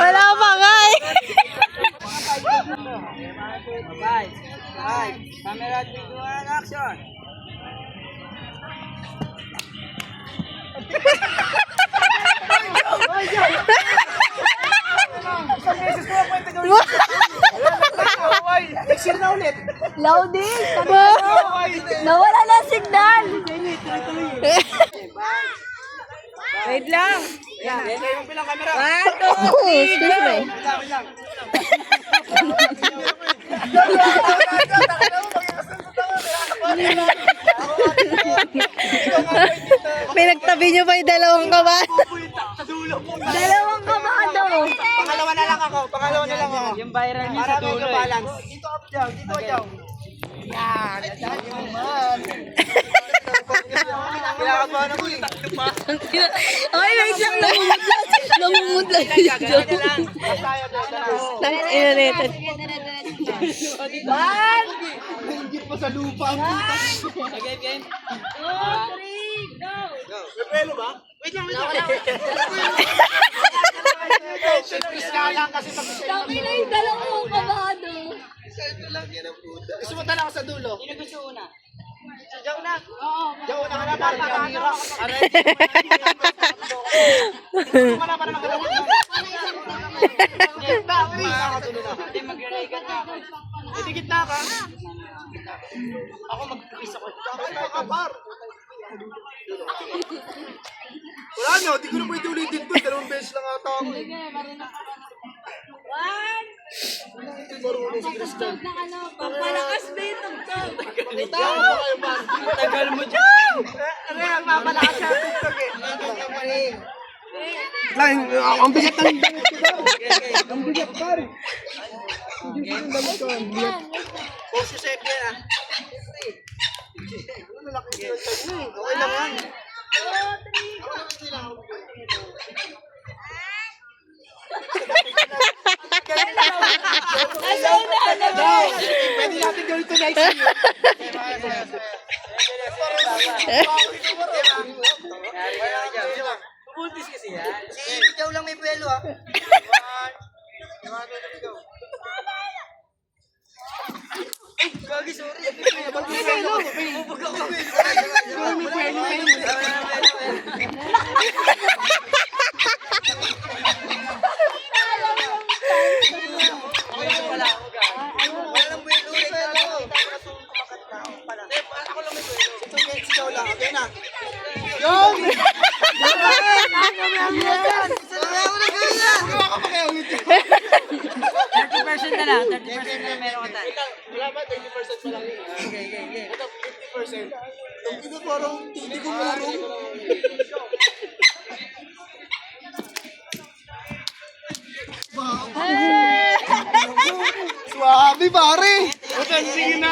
Wala pa nga eh. Bye. Camera, video, and action. Loading. Nawala na signal. Wait lang. Yung bilang camera. 1, 2, 3, go. Pinagtabi niyo pa yung dalawang kabado. Dalawang kabado. Pangalawa na lang ako. Yung viral niya sa dulo. Balance. Dito up down. Dito down. Yan. Kinakabahan ako eh. Okay, wait lang. Namumudlan. Inanitin. 1, Hingit pa sa lupa ang puta. Game. 2, 3, go. Repelo ba? Wait lang. Kasi Sabi na yung dalawang kabado. ito lang yan ang puta. Gusto mo talaga sa dulo? Sino gusto una? Diyaw na. Oo. Diyaw na ka na para makahira. Gusto mo na para makahira. Hindi mag-regan na ako. Itigit na ka. Ako mag-isa ko. Bar. Wala no, di ko na pwede ulitin to. 2 beses lang ata ako. 1. Marunong si Christian. Papalakas ba yung tugtog? Tagal mo dyan! Ano yan, mapalakas siya tugtog eh. Lang, ang bigat ng ang bigat pare. Oh, si Sep yan ah. Ano laki yung tag mo eh. Okay lang yan. 2, 3, go! Pwede natin gawin ito next year. Pupuntis kasi yan. Si ikaw lang may buwelo ha. 1, 2, 3, go. Gagi, sorry. Ba't may buwelo? Bubog ako. May buwelo. Walang buwelo rin ako. Ako lang may buwelo. Ikaw lang. Okay na. Yung! na lang. 30% na meron ka tayo. Wala ba? 30% pa lang yun. Okay. Ito 50%. Hindi ko parang hindi ko marunong. Swabe pare! Sige na.